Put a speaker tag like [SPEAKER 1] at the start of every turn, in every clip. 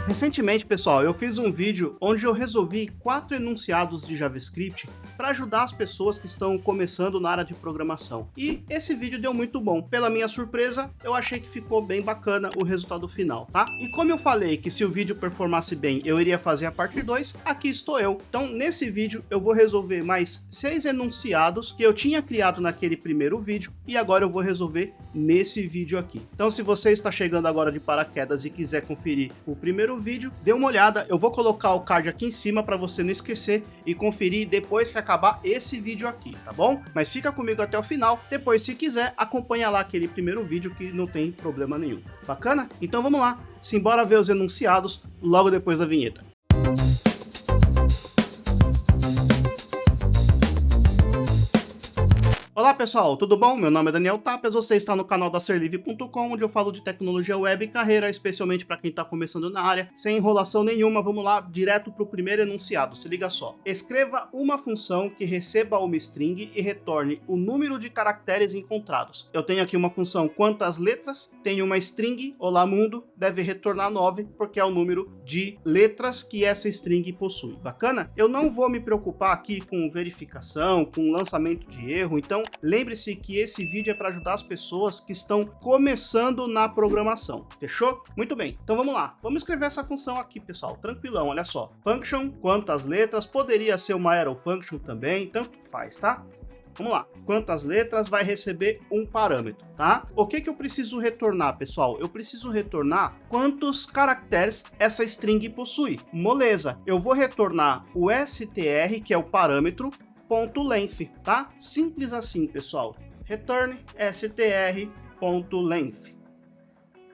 [SPEAKER 1] Recentemente, pessoal, eu fiz um vídeo onde eu resolvi 4 enunciados de JavaScript para ajudar as pessoas que estão começando na área de programação. E esse vídeo deu muito bom. Pela minha surpresa, eu achei que ficou bem bacana o resultado final, tá? E como eu falei que se o vídeo performasse bem, eu iria fazer a parte 2, aqui estou eu. Então, nesse vídeo, eu vou resolver mais 6 enunciados que eu tinha criado naquele primeiro vídeo e agora eu vou resolver nesse vídeo aqui. Então, se você está chegando agora de paraquedas e quiser conferir o primeiro vídeo, dê uma olhada, eu vou colocar o card aqui em cima para você não esquecer e conferir depois que acabar esse vídeo aqui, tá bom? Mas fica comigo até o final, depois se quiser acompanha lá aquele primeiro vídeo que não tem problema nenhum. Bacana? Então vamos lá, simbora ver os enunciados logo depois da vinheta. Olá pessoal, tudo bom? Meu nome é Daniel Tapias, você está no canal da Serlive.com, onde eu falo de tecnologia web e carreira, especialmente para quem está começando na área. Sem enrolação nenhuma, vamos lá direto para o primeiro enunciado, se liga só. Escreva uma função que receba uma string e retorne o número de caracteres encontrados. Eu tenho aqui uma função quantas letras, tenho uma string, olá mundo, deve retornar 9, porque é o número de letras que essa string possui. Bacana? Eu não vou me preocupar aqui com verificação, com lançamento de erro, então lembre-se que esse vídeo é para ajudar as pessoas que estão começando na programação, fechou? Muito bem, então vamos lá, vamos escrever essa função aqui, pessoal, tranquilão, olha só. Function, quantas letras, poderia ser uma arrow function também, tanto faz, tá? Vamos lá, quantas letras vai receber um parâmetro, tá? O que eu preciso retornar, pessoal? Eu preciso retornar quantos caracteres essa string possui. Moleza, eu vou retornar o str, que é o parâmetro, .length, tá? Simples assim, pessoal. Return str.length.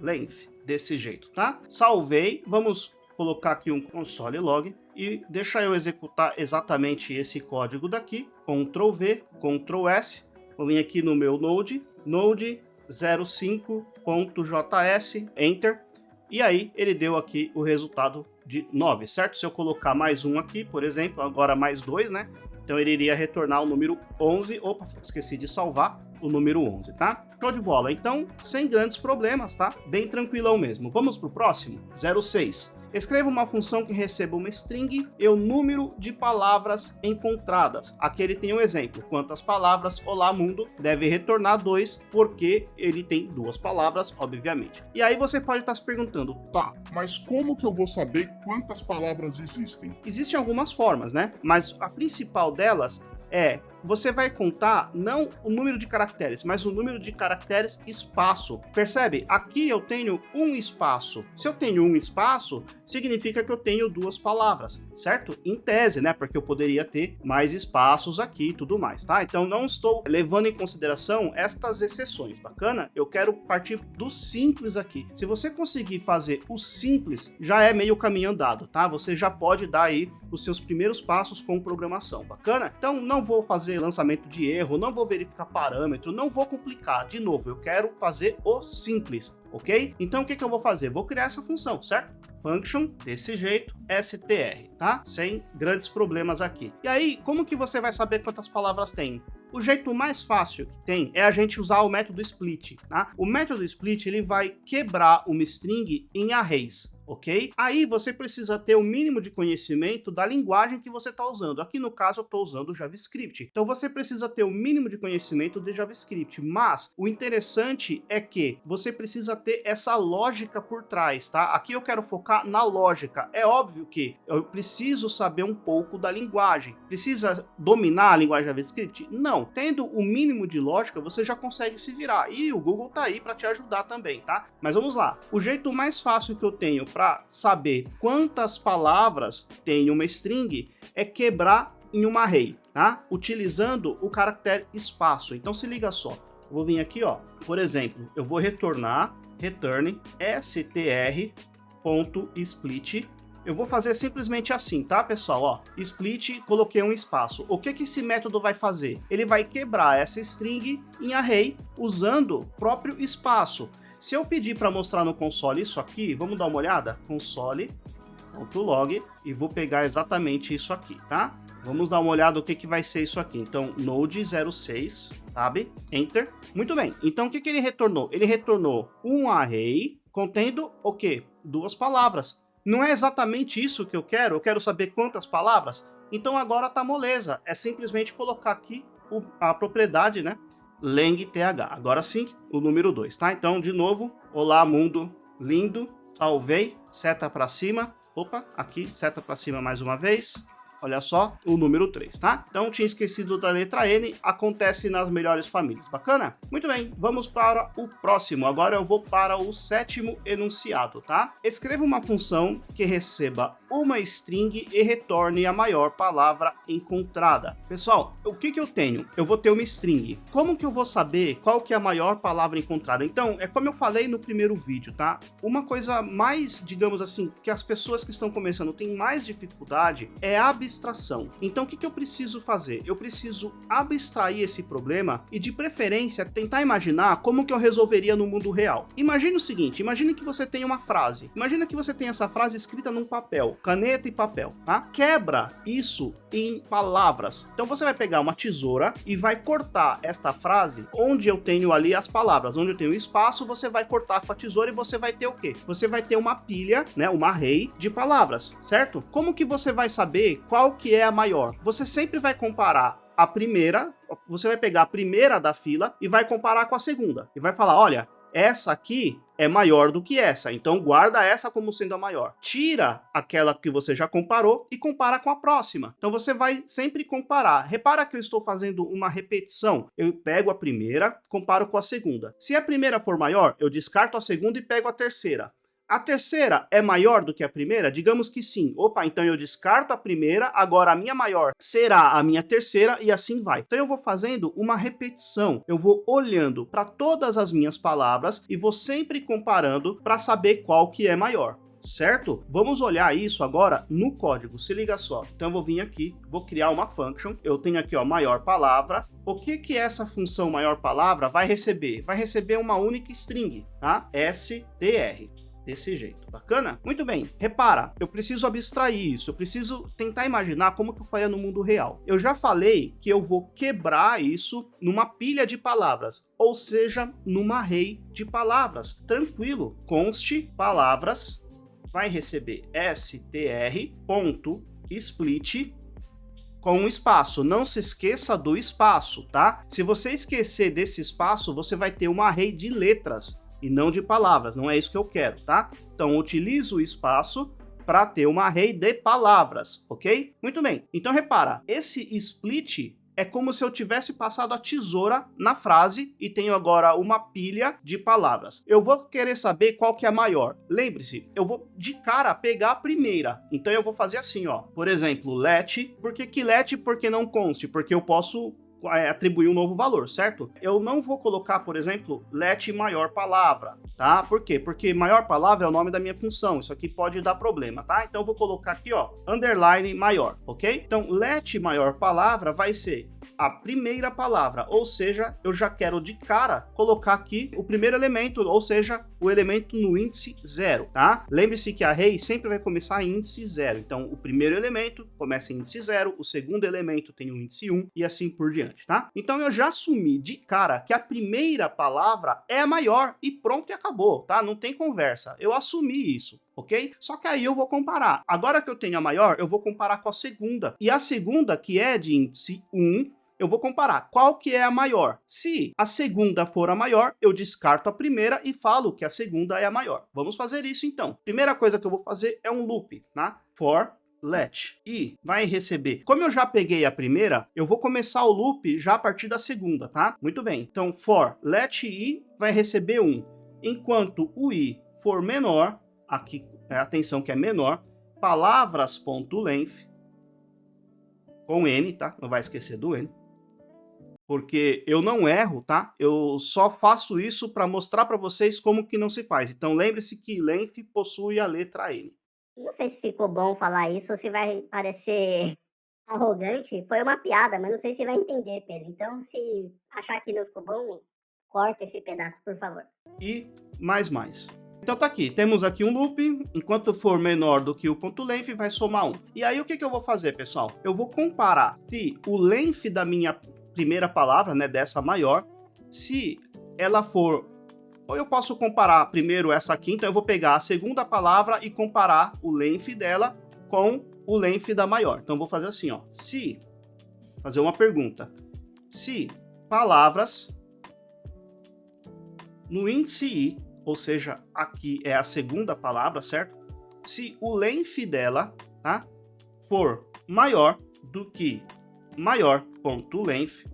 [SPEAKER 1] Length, desse jeito, tá? Salvei, vamos colocar aqui um console log e deixa eu executar exatamente esse código daqui. Ctrl V, Ctrl S, vou vir aqui no meu Node, Node 05.js, Enter, e aí ele deu aqui o resultado de 9, certo? Se eu colocar mais um aqui, por exemplo, agora mais 2, né? Então ele iria retornar o número 11, opa, esqueci de salvar o número 11, tá? Show de bola, então sem grandes problemas, tá? Bem tranquilão mesmo. Vamos pro próximo, 06. Escreva uma função que receba uma string e o número de palavras encontradas. Aqui ele tem um exemplo, quantas palavras, olá mundo, deve retornar 2, porque ele tem 2 palavras, obviamente. E aí você pode estar se perguntando,
[SPEAKER 2] tá, mas como que eu vou saber quantas palavras existem?
[SPEAKER 1] Existem algumas formas, né? Mas a principal delas é, você vai contar não o número de caracteres, mas o número de caracteres espaço. Percebe? Aqui eu tenho um espaço. Se eu tenho um espaço, significa que eu tenho 2 palavras, certo? Em tese, né? Porque eu poderia ter mais espaços aqui e tudo mais, tá? Então não estou levando em consideração estas exceções, bacana? Eu quero partir do simples aqui. Se você conseguir fazer o simples, já é meio caminho andado, tá? Você já pode dar aí os seus primeiros passos com programação, bacana? Então não vou fazer lançamento de erro, não vou verificar parâmetro, não vou complicar. De novo, eu quero fazer o simples, ok? Então o que eu vou fazer? Vou criar essa função, certo? Function, desse jeito, str, tá? Sem grandes problemas aqui. E aí, como que você vai saber quantas palavras tem? O jeito mais fácil que tem é a gente usar o método split, tá? O método split, ele vai quebrar uma string em arrays, ok? Aí você precisa ter o mínimo de conhecimento da linguagem que você está usando. Aqui no caso eu estou usando o JavaScript. Então você precisa ter o mínimo de conhecimento de JavaScript, mas o interessante é que você precisa ter essa lógica por trás, tá? Aqui eu quero focar na lógica. É óbvio que eu preciso saber um pouco da linguagem. Precisa dominar a linguagem JavaScript? Não. Tendo o mínimo de lógica, você já consegue se virar. E o Google tá aí para te ajudar também, tá? Mas vamos lá. O jeito mais fácil que eu tenho para saber quantas palavras tem uma string é quebrar em uma array, tá? Utilizando o caractere espaço. Então se liga só. Eu vou vir aqui, ó. Por exemplo, eu vou retornar return str.split. Eu vou fazer simplesmente assim, tá, pessoal? Ó, split, coloquei um espaço. O que esse método vai fazer? Ele vai quebrar essa string em array usando o próprio espaço. Se eu pedir para mostrar no console isso aqui, vamos dar uma olhada? Console.log e vou pegar exatamente isso aqui, tá? Vamos dar uma olhada o que vai ser isso aqui. Então, Node 06, sabe? Enter. Muito bem. Então, o que ele retornou? Ele retornou um array contendo o quê? 2 palavras. Não é exatamente isso que eu quero saber quantas palavras? Então agora tá moleza, é simplesmente colocar aqui a propriedade, né? length. Agora sim, o número 2, tá? Então, de novo, olá mundo lindo, salvei, seta para cima, opa, aqui, seta para cima mais uma vez. Olha só, o número 3, tá? Então, tinha esquecido da letra N, acontece nas melhores famílias. Bacana? Muito bem, vamos para o próximo. Agora eu vou para o 7º enunciado, tá? Escreva uma função que receba uma string e retorne a maior palavra encontrada. Pessoal, o que eu tenho? Eu vou ter uma string. Como que eu vou saber qual que é a maior palavra encontrada? Então, é como eu falei no primeiro vídeo, tá? Uma coisa mais, digamos assim, que as pessoas que estão começando têm mais dificuldade é a abstração. Então, o que eu preciso fazer? Eu preciso abstrair esse problema e, de preferência, tentar imaginar como que eu resolveria no mundo real. Imagine o seguinte, imagine que você tem uma frase. Imagina que você tem essa frase escrita num papel, caneta e papel, tá? Quebra isso em palavras. Então, você vai pegar uma tesoura e vai cortar esta frase onde eu tenho ali as palavras, onde eu tenho espaço, você vai cortar com a tesoura e você vai ter o quê? Você vai ter uma pilha, né, uma array de palavras, certo? Como que você vai saber qual que é a maior? Você sempre vai comparar a primeira, você vai pegar a primeira da fila e vai comparar com a segunda. E vai falar, olha, essa aqui é maior do que essa, então guarda essa como sendo a maior. Tira aquela que você já comparou e compara com a próxima. Então você vai sempre comparar. Repara que eu estou fazendo uma repetição. Eu pego a primeira, comparo com a segunda. Se a primeira for maior, eu descarto a segunda e pego a terceira. A terceira é maior do que a primeira? Digamos que sim. Opa, então eu descarto a primeira, agora a minha maior será a minha terceira e assim vai. Então eu vou fazendo uma repetição. Eu vou olhando para todas as minhas palavras e vou sempre comparando para saber qual que é maior. Certo? Vamos olhar isso agora no código, se liga só. Então eu vou vir aqui, vou criar uma function, eu tenho aqui ó, maior palavra. O que essa função maior palavra vai receber? Vai receber uma única string, tá? str. Desse jeito, bacana? Muito bem, repara, eu preciso abstrair isso, eu preciso tentar imaginar como que eu faria no mundo real. Eu já falei que eu vou quebrar isso numa pilha de palavras, ou seja, numa array de palavras. Tranquilo, const palavras vai receber str.split com um espaço. Não se esqueça do espaço, tá? Se você esquecer desse espaço, você vai ter uma array de letras e não de palavras, não é isso que eu quero, tá? Então, utilizo o espaço para ter uma array de palavras, ok? Muito bem, então repara, esse split é como se eu tivesse passado a tesoura na frase e tenho agora uma pilha de palavras. Eu vou querer saber qual que é a maior. Lembre-se, eu vou de cara pegar a primeira. Então eu vou fazer assim, ó. Por exemplo, let. Por que let? Porque não conste, porque eu posso atribuir um novo valor, certo? Eu não vou colocar, por exemplo, let maior palavra, tá? Por quê? Porque maior palavra é o nome da minha função, isso aqui pode dar problema, tá? Então eu vou colocar aqui, ó, underline maior, ok? Então, let maior palavra vai ser a primeira palavra, ou seja, eu já quero de cara colocar aqui o primeiro elemento, ou seja, o elemento no índice 0, tá? Lembre-se que a array sempre vai começar em índice 0, então o primeiro elemento começa em índice 0, o segundo elemento tem o índice 1 e assim por diante, tá? Então eu já assumi de cara que a primeira palavra é a maior e pronto e acabou, tá? Não tem conversa, eu assumi isso. Ok? Só que aí eu vou comparar. Agora que eu tenho a maior, eu vou comparar com a segunda. E a segunda, que é de índice 1, eu vou comparar qual que é a maior. Se a segunda for a maior, eu descarto a primeira e falo que a segunda é a maior. Vamos fazer isso então. Primeira coisa que eu vou fazer é um loop, tá? For let. E vai receber. Como eu já peguei a primeira, eu vou começar o loop já a partir da segunda, tá? Muito bem. Então, for let i vai receber 1. Enquanto o i for menor, aqui, atenção que é menor, palavras.length, com N, tá? Não vai esquecer do N. Porque eu não erro, tá? Eu só faço isso para mostrar para vocês como que não se faz. Então, lembre-se que length possui a letra N.
[SPEAKER 3] Não sei se ficou bom falar isso ou se vai parecer arrogante. Foi uma piada, mas não sei se vai entender, Pedro. Então, se achar que não ficou bom, corta esse pedaço, por favor.
[SPEAKER 1] E mais. Então tá aqui, temos aqui um loop, enquanto for menor do que o ponto length, vai somar 1. E aí o que eu vou fazer, pessoal? Eu vou comparar se o length da minha primeira palavra, né, dessa maior, se ela for Ou eu posso comparar primeiro essa aqui, então eu vou pegar a segunda palavra e comparar o length dela com o length da maior. Então eu vou fazer assim, ó. Se, fazer uma pergunta. Se palavras no índice I, ou seja, aqui é a segunda palavra, certo? Se o length dela, tá, for maior do que maior.length,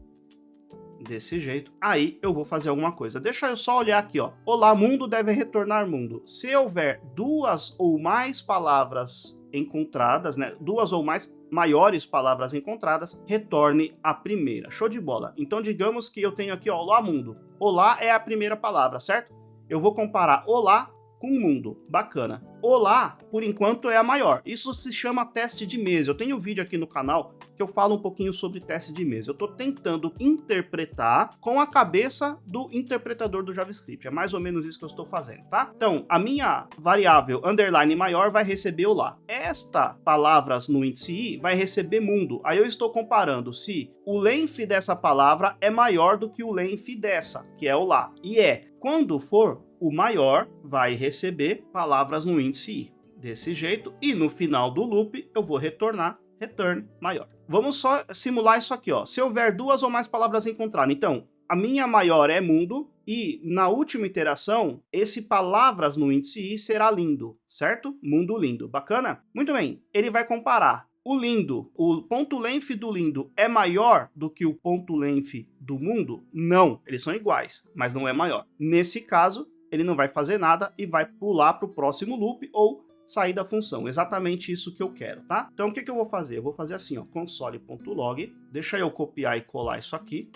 [SPEAKER 1] desse jeito, aí eu vou fazer alguma coisa. Deixa eu só olhar aqui, ó. Olá, mundo deve retornar mundo. Se houver duas ou mais palavras encontradas, né? Duas ou mais maiores palavras encontradas, retorne a primeira. Show de bola. Então, digamos que eu tenho aqui, ó, olá, mundo. Olá é a primeira palavra, certo? Eu vou comparar olá com mundo. Bacana. Olá, por enquanto, é a maior. Isso se chama teste de mesa. Eu tenho um vídeo aqui no canal que eu falo um pouquinho sobre teste de mesa. Eu estou tentando interpretar com a cabeça do interpretador do JavaScript. É mais ou menos isso que eu estou fazendo, tá? Então, a minha variável underline maior vai receber olá. Esta palavras no índice I vai receber mundo. Aí eu estou comparando se o length dessa palavra é maior do que o length dessa, que é olá. E quando for o maior, vai receber palavras no índice I. Desse jeito. E no final do loop, eu vou retornar return maior. Vamos só simular isso aqui, ó. Se houver duas ou mais palavras encontradas. Então, a minha maior é mundo e na última iteração, esse palavras no índice I será lindo, certo? Mundo lindo. Bacana? Muito bem. Ele vai comparar o lindo, o ponto length do lindo é maior do que o ponto length do mundo? Não, eles são iguais, mas não é maior. Nesse caso, ele não vai fazer nada e vai pular para o próximo loop ou sair da função. Exatamente isso que eu quero, tá? Então, o que eu vou fazer? Eu vou fazer assim, ó, console.log, deixa eu copiar e colar isso aqui.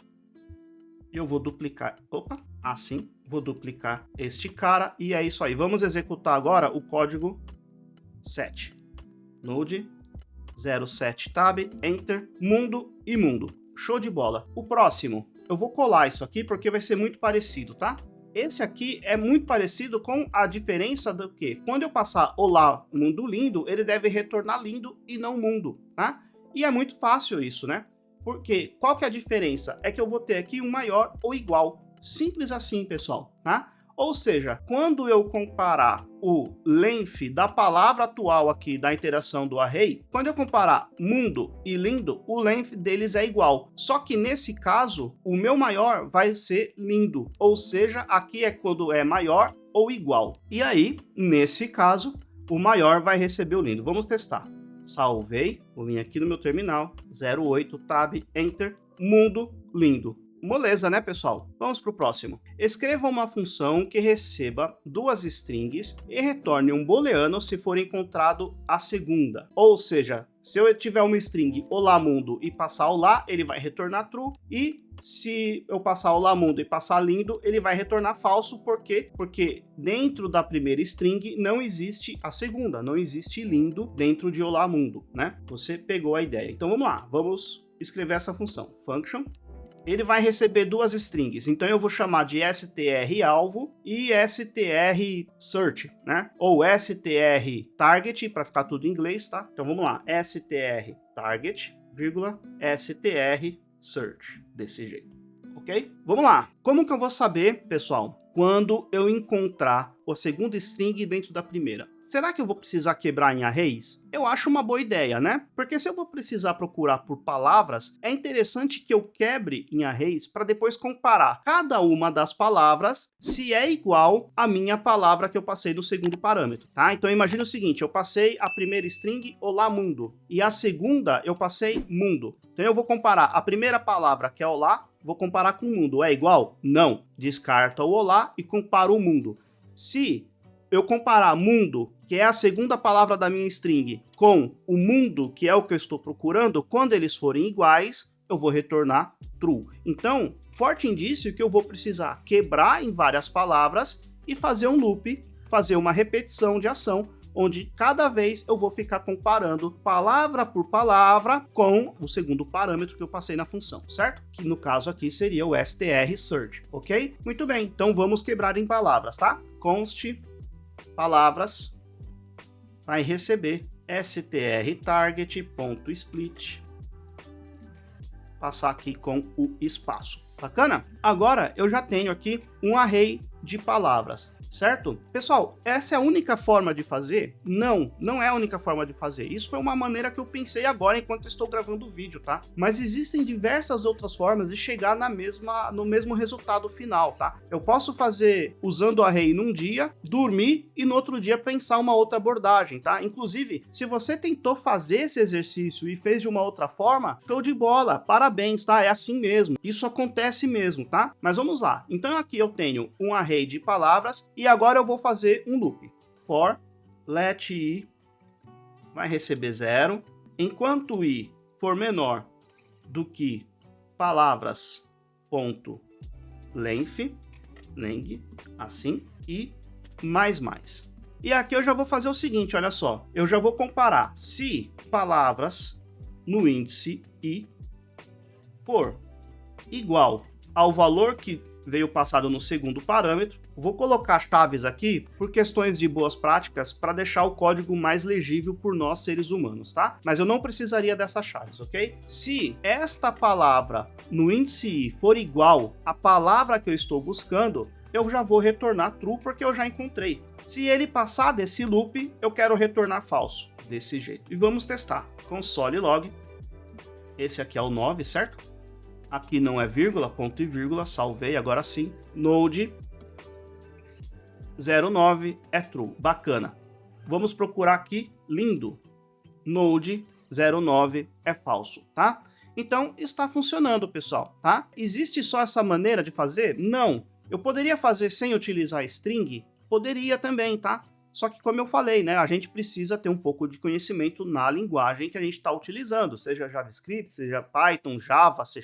[SPEAKER 1] Eu vou duplicar, assim, vou duplicar este cara e é isso aí. Vamos executar agora o código 7. Node 07 tab, enter, mundo e mundo. Show de bola. O próximo, eu vou colar isso aqui porque vai ser muito parecido, tá? Esse aqui é muito parecido com a diferença do que? Quando eu passar olá, mundo lindo, ele deve retornar lindo e não mundo, tá? E é muito fácil isso, né? Porque qual que é a diferença? É que eu vou ter aqui um maior ou igual. Simples assim, pessoal, tá? Ou seja, quando eu comparar o length da palavra atual aqui da interação do array, quando eu comparar mundo e lindo, o length deles é igual. Só que nesse caso, o meu maior vai ser lindo. Ou seja, aqui é quando é maior ou igual. E aí, nesse caso, o maior vai receber o lindo. Vamos testar. Salvei, vou vir aqui no meu terminal, 08 tab, enter, mundo lindo. Moleza, né, pessoal? Vamos para o próximo. Escreva uma função que receba duas strings e retorne um booleano se for encontrado a segunda. Ou seja, se eu tiver uma string olá mundo e passar olá, ele vai retornar true. E se eu passar olá mundo e passar lindo, ele vai retornar falso. Por quê? Porque dentro da primeira string não existe a segunda. Não existe lindo dentro de olá mundo, né? Você pegou a ideia. Então vamos lá. Vamos escrever essa função. Function. Ele vai receber duas strings, então eu vou chamar de str-alvo e str-search, né? Ou str-target, para ficar tudo em inglês, tá? Então vamos lá, str-target, str-search, desse jeito, ok? Vamos lá, como que eu vou saber, pessoal, quando eu encontrar a segunda string dentro da primeira? Será que eu vou precisar quebrar em arrays? Eu acho uma boa ideia, né? Porque se eu vou precisar procurar por palavras, é interessante que eu quebre em arrays para depois comparar cada uma das palavras se é igual à minha palavra que eu passei no segundo parâmetro, tá? Então imagina o seguinte, eu passei a primeira string olá mundo e a segunda eu passei mundo. Então eu vou comparar a primeira palavra que é olá, vou comparar com o mundo. É igual? Não. Descarta o olá e compara o mundo. Se eu comparar mundo, que é a segunda palavra da minha string, com o mundo, que é o que eu estou procurando, quando eles forem iguais, eu vou retornar true. Então, forte indício que eu vou precisar quebrar em várias palavras e fazer um loop, fazer uma repetição de ação, onde cada vez eu vou ficar comparando palavra por palavra com o segundo parâmetro que eu passei na função, certo? Que no caso aqui seria o str-search, ok? Muito bem, então vamos quebrar em palavras, tá? Const palavras vai receber str-target.split, passar aqui com o espaço. Bacana? Agora eu já tenho aqui um array de palavras, certo? Pessoal, essa é a única forma de fazer? Não, não é a única forma de fazer. Isso foi uma maneira que eu pensei agora enquanto estou gravando o vídeo, tá? Mas existem diversas outras formas de chegar no mesmo resultado final, tá? Eu posso fazer usando o array num dia, dormir e no outro dia pensar uma outra abordagem, tá? Inclusive, se você tentou fazer esse exercício e fez de uma outra forma, show de bola, parabéns, tá? É assim mesmo. Isso acontece mesmo, tá? Mas vamos lá. Então aqui eu tenho um array de palavras e agora eu vou fazer um loop. For let i vai receber 0, enquanto i for menor do que palavras ponto length, assim, e mais. E aqui eu já vou fazer o seguinte, olha só, eu já vou comparar se palavras no índice i for igual ao valor que veio passado no segundo parâmetro. Vou colocar chaves aqui por questões de boas práticas para deixar o código mais legível por nós seres humanos, tá? Mas eu não precisaria dessas chaves, ok? Se esta palavra no índice i for igual à palavra que eu estou buscando, eu já vou retornar true porque eu já encontrei. Se ele passar desse loop, eu quero retornar falso, desse jeito. E vamos testar. Console log. Esse aqui é o 9, certo? Aqui não é vírgula, ponto e vírgula, salvei, agora sim. Node 09 é true, bacana. Vamos procurar aqui, lindo. Node 09 é falso, tá? Então, está funcionando, pessoal, tá? Existe só essa maneira de fazer? Não. Eu poderia fazer sem utilizar string? Poderia também, tá? Só que, como eu falei, né, a gente precisa ter um pouco de conhecimento na linguagem que a gente está utilizando, seja JavaScript, seja Python, Java, C#,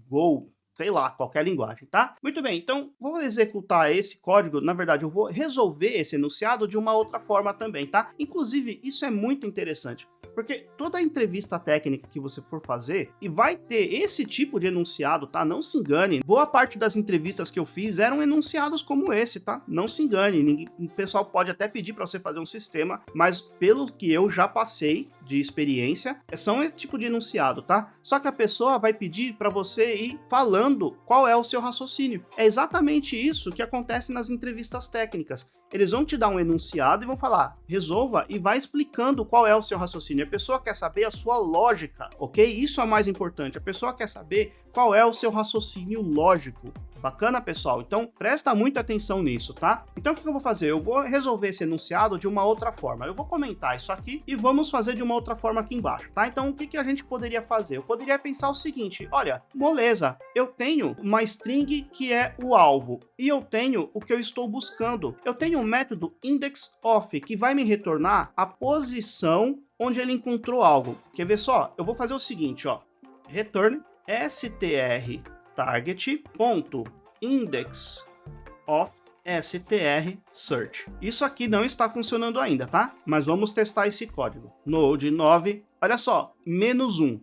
[SPEAKER 1] Go, sei lá, qualquer linguagem, tá? Muito bem, então vou executar esse código, na verdade eu vou resolver esse enunciado de uma outra forma também, tá? Inclusive, isso é muito interessante, porque toda entrevista técnica que você for fazer, e vai ter esse tipo de enunciado, tá? Não se engane. Boa parte das entrevistas que eu fiz eram enunciados como esse, tá? Não se engane. O pessoal pode até pedir para você fazer um sistema, mas pelo que eu já passei de experiência, são esse tipo de enunciado, tá? Só que a pessoa vai pedir para você ir falando qual é o seu raciocínio. É exatamente isso que acontece nas entrevistas técnicas. Eles vão te dar um enunciado e vão falar, resolva, e vai explicando qual é o seu raciocínio. A pessoa quer saber a sua lógica, ok? Isso é o mais importante. A pessoa quer saber qual é o seu raciocínio lógico. Bacana, pessoal? Então, presta muita atenção nisso, tá? Então, o que eu vou fazer? Eu vou resolver esse enunciado de uma outra forma. Eu vou comentar isso aqui e vamos fazer de uma outra forma aqui embaixo, tá? Então, o que a gente poderia fazer? Eu poderia pensar o seguinte, olha, moleza, eu tenho uma string que é o alvo e eu tenho o que eu estou buscando. Eu tenho um método indexOf que vai me retornar a posição onde ele encontrou algo. Quer ver só? Eu vou fazer o seguinte, ó. Return str target.index of str search. Isso aqui não está funcionando ainda, tá? Mas vamos testar esse código. Node 9, olha só, -1,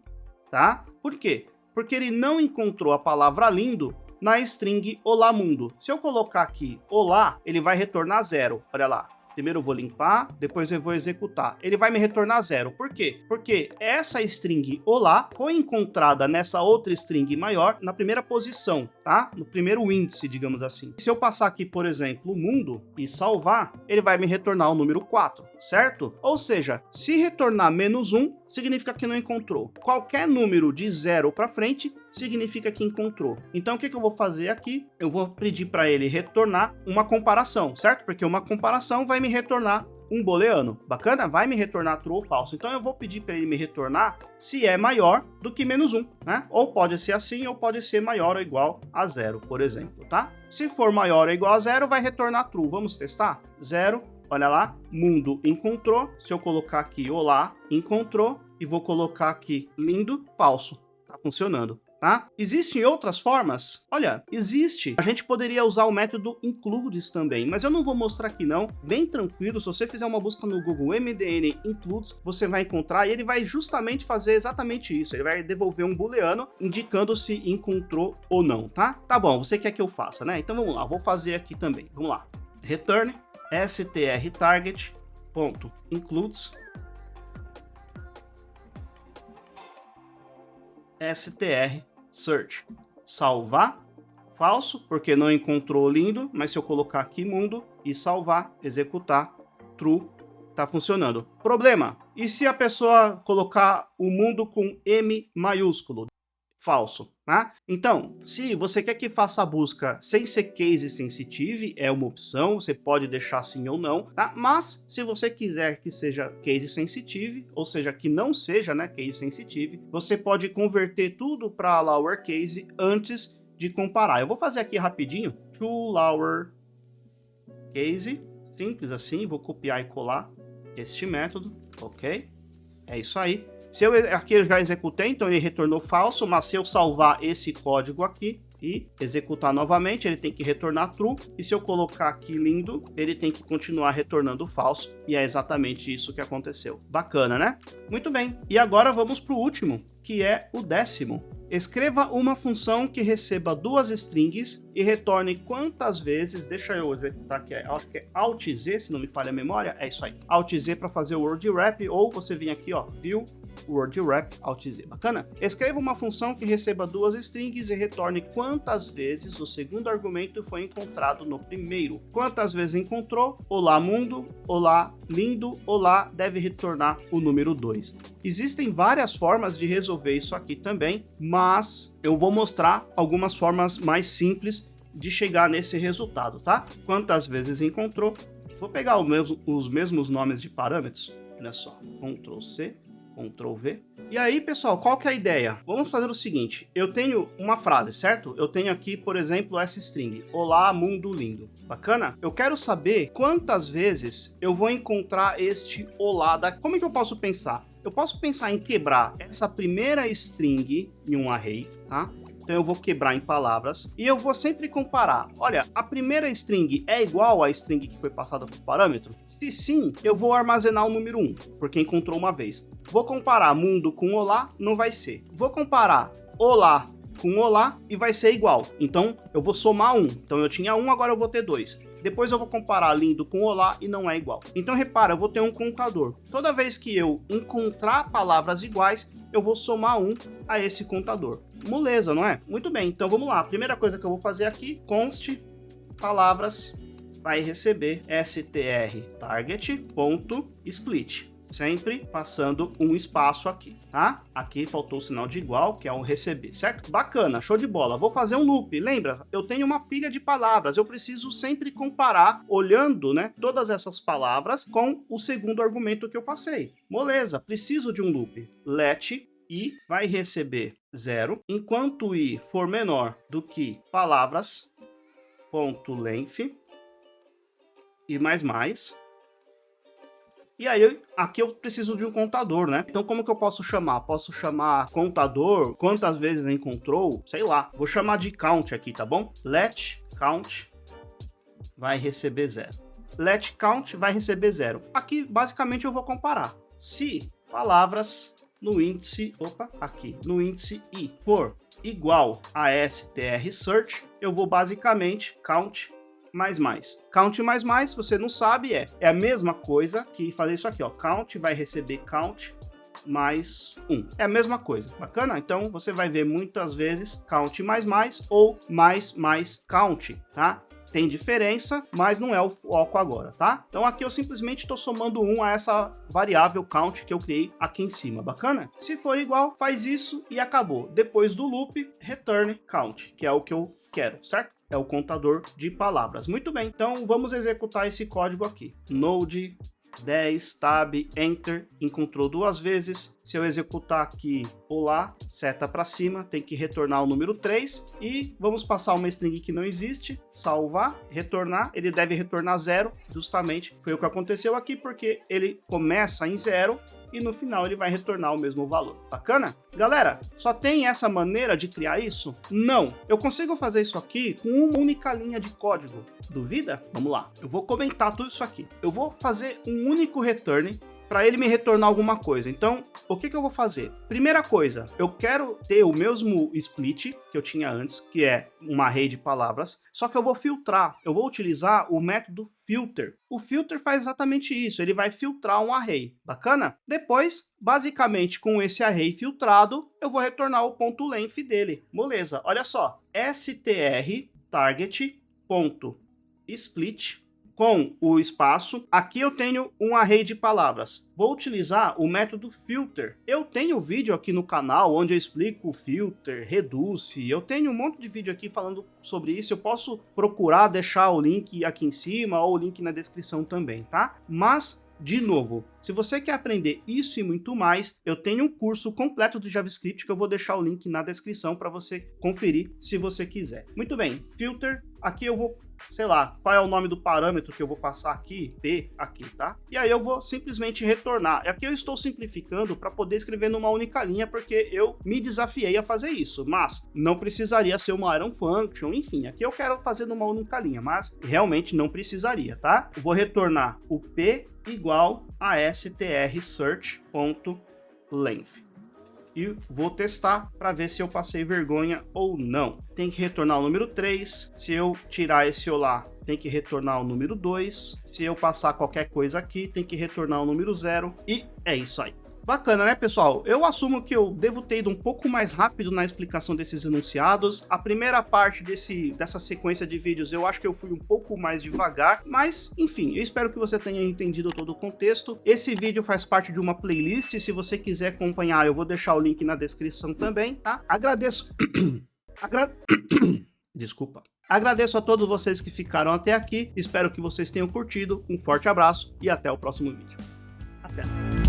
[SPEAKER 1] tá? Por quê? Porque ele não encontrou a palavra lindo na string olá mundo. Se eu colocar aqui olá, ele vai retornar 0, olha lá. Primeiro eu vou limpar, depois eu vou executar. Ele vai me retornar 0. Por quê? Porque essa string olá foi encontrada nessa outra string maior na primeira posição, tá? No primeiro índice, digamos assim. Se eu passar aqui, por exemplo, o mundo e salvar, ele vai me retornar o número 4, certo? Ou seja, se retornar -1, significa que não encontrou. Qualquer número de 0 para frente significa que encontrou. Então, o que eu vou fazer aqui? Eu vou pedir para ele retornar uma comparação, certo? Porque uma comparação vai me retornar um booleano. Bacana? Vai me retornar true ou falso. Então, eu vou pedir para ele me retornar se é maior do que -1, né? Ou pode ser assim, ou pode ser maior ou igual a 0, por exemplo, tá? Se for maior ou igual a 0, vai retornar true. Vamos testar? 0. Olha lá, mundo encontrou. Se eu colocar aqui olá, encontrou. E vou colocar aqui lindo, falso. Tá funcionando, tá? Existem outras formas? Olha, existe. A gente poderia usar o método includes também, mas eu não vou mostrar aqui não. Bem tranquilo, se você fizer uma busca no Google MDN includes, você vai encontrar e ele vai justamente fazer exatamente isso. Ele vai devolver um booleano indicando se encontrou ou não, tá? Tá bom, você quer que eu faça, né? Então vamos lá, vou fazer aqui também. Vamos lá. Return str target.includes str search. Salvar, falso, porque não encontrou lindo, mas se eu colocar aqui mundo e salvar, executar, true, tá funcionando. Problema, e se a pessoa colocar o mundo com M maiúsculo? Falso, tá? Então, se você quer que faça a busca sem ser case sensitive, é uma opção, você pode deixar sim ou não, tá? Mas, se você quiser que seja case sensitive, ou seja, que não seja, né, case sensitive, você pode converter tudo para lowercase antes de comparar. Eu vou fazer aqui rapidinho, to lowercase, simples assim, vou copiar e colar este método, ok? É isso aí. Aqui eu já executei, então ele retornou falso, mas se eu salvar esse código aqui e executar novamente, ele tem que retornar true, e se eu colocar aqui lindo, ele tem que continuar retornando falso, e é exatamente isso que aconteceu. Bacana, né? Muito bem, e agora vamos para o último, que é o 10º. Escreva uma função que receba 2 strings e retorne quantas vezes, deixa eu executar aqui, acho que é Alt Z, se não me falha a memória, é isso aí. Alt Z para fazer o word wrap, ou você vem aqui, ó, view, word wrap, Alt Z, bacana? Escreva uma função que receba 2 strings e retorne quantas vezes o segundo argumento foi encontrado no primeiro. Quantas vezes encontrou? Olá mundo, olá lindo, olá deve retornar o número 2. Existem várias formas de resolver isso aqui também, mas eu vou mostrar algumas formas mais simples de chegar nesse resultado, tá? Quantas vezes encontrou? Vou pegar os mesmos nomes de parâmetros, olha só, Ctrl C, Ctrl V. E aí, pessoal, qual que é a ideia? Vamos fazer o seguinte, eu tenho uma frase, certo? Eu tenho aqui, por exemplo, essa string, olá mundo lindo, bacana? Eu quero saber quantas vezes eu vou encontrar este olá Como é que eu posso pensar? Eu posso pensar em quebrar essa primeira string em um array, tá? Então eu vou quebrar em palavras e eu vou sempre comparar. Olha, a primeira string é igual à string que foi passada por parâmetro? Se sim, eu vou armazenar o número 1, porque encontrou uma vez. Vou comparar mundo com olá, não vai ser. Vou comparar olá com olá e vai ser igual. Então eu vou somar 1. Então eu tinha 1, agora eu vou ter 2. Depois eu vou comparar lindo com olá e não é igual. Então repara, eu vou ter um contador. Toda vez que eu encontrar palavras iguais, eu vou somar 1 a esse contador. Moleza, não é? Muito bem, então vamos lá. A primeira coisa que eu vou fazer aqui, const palavras vai receber str target.split. Sempre passando um espaço aqui, tá? Aqui faltou o sinal de igual, que é o receber, certo? Bacana, show de bola. Vou fazer um loop. Lembra? Eu tenho uma pilha de palavras. Eu preciso sempre comparar, olhando, né, todas essas palavras com o segundo argumento que eu passei. Moleza, preciso de um loop. Let i vai receber 0, enquanto i for menor do que palavras.length e mais. E aí, aqui eu preciso de um contador, né? Então, como que eu posso chamar? Posso chamar contador, quantas vezes encontrou, sei lá. Vou chamar de count aqui, tá bom? Let count vai receber 0. Let count vai receber 0. Aqui, basicamente, eu vou comparar. Se palavras no índice, no índice i for igual a str search, eu vou basicamente count mais. Count mais, se você não sabe, é a mesma coisa que fazer isso aqui, ó. Count vai receber count mais 1. É a mesma coisa, bacana? Então, você vai ver muitas vezes count mais ou mais count, tá? Tem diferença, mas não é o foco agora, tá? Então, aqui eu simplesmente estou somando 1 a essa variável count que eu criei aqui em cima, bacana? Se for igual, faz isso e acabou. Depois do loop, return count, que é o que eu quero, certo? É o contador de palavras. Muito bem, então vamos executar esse código aqui. Node 10, tab, enter, encontrou 2 vezes. Se eu executar aqui, olá, seta para cima, tem que retornar o número 3 e vamos passar uma string que não existe, salvar, retornar, ele deve retornar 0, justamente foi o que aconteceu aqui, porque ele começa em 0 e no final ele vai retornar o mesmo valor. Bacana? Galera, só tem essa maneira de criar isso? Não. Eu consigo fazer isso aqui com uma única linha de código. Duvida? Vamos lá. Eu vou comentar tudo isso aqui. Eu vou fazer um único return para ele me retornar alguma coisa. Então, o que eu vou fazer? Primeira coisa, eu quero ter o mesmo split que eu tinha antes, que é uma array de palavras, só que eu vou filtrar. Eu vou utilizar o método filter. O filter faz exatamente isso, ele vai filtrar um array. Bacana? Depois, basicamente, com esse array filtrado, eu vou retornar o ponto length dele. Moleza, olha só. str target.split com o espaço. Aqui eu tenho um array de palavras. Vou utilizar o método filter. Eu tenho vídeo aqui no canal onde eu explico o filter, reduce. Eu tenho um monte de vídeo aqui falando sobre isso. Eu posso procurar deixar o link aqui em cima ou o link na descrição também, tá? Mas de novo, se você quer aprender isso e muito mais, eu tenho um curso completo de JavaScript que eu vou deixar o link na descrição para você conferir se você quiser. Muito bem, filter, aqui eu vou, sei lá, qual é o nome do parâmetro que eu vou passar aqui? P aqui, tá? E aí eu vou simplesmente retornar. Aqui eu estou simplificando para poder escrever numa única linha, porque eu me desafiei a fazer isso, mas não precisaria ser uma iron function, enfim, aqui eu quero fazer numa única linha, mas realmente não precisaria, tá? Eu vou retornar o P igual a strSearch.length. E vou testar para ver se eu passei vergonha ou não. Tem que retornar o número 3. Se eu tirar esse olá, tem que retornar o número 2. Se eu passar qualquer coisa aqui, tem que retornar o número 0. E é isso aí. Bacana, né, pessoal? Eu assumo que eu devo ter ido um pouco mais rápido na explicação desses enunciados. A primeira parte dessa sequência de vídeos eu acho que eu fui um pouco mais devagar, mas, enfim, eu espero que você tenha entendido todo o contexto. Esse vídeo faz parte de uma playlist, se você quiser acompanhar, eu vou deixar o link na descrição também, tá? Agradeço... Desculpa. Agradeço a todos vocês que ficaram até aqui, espero que vocês tenham curtido, um forte abraço e até o próximo vídeo. Até!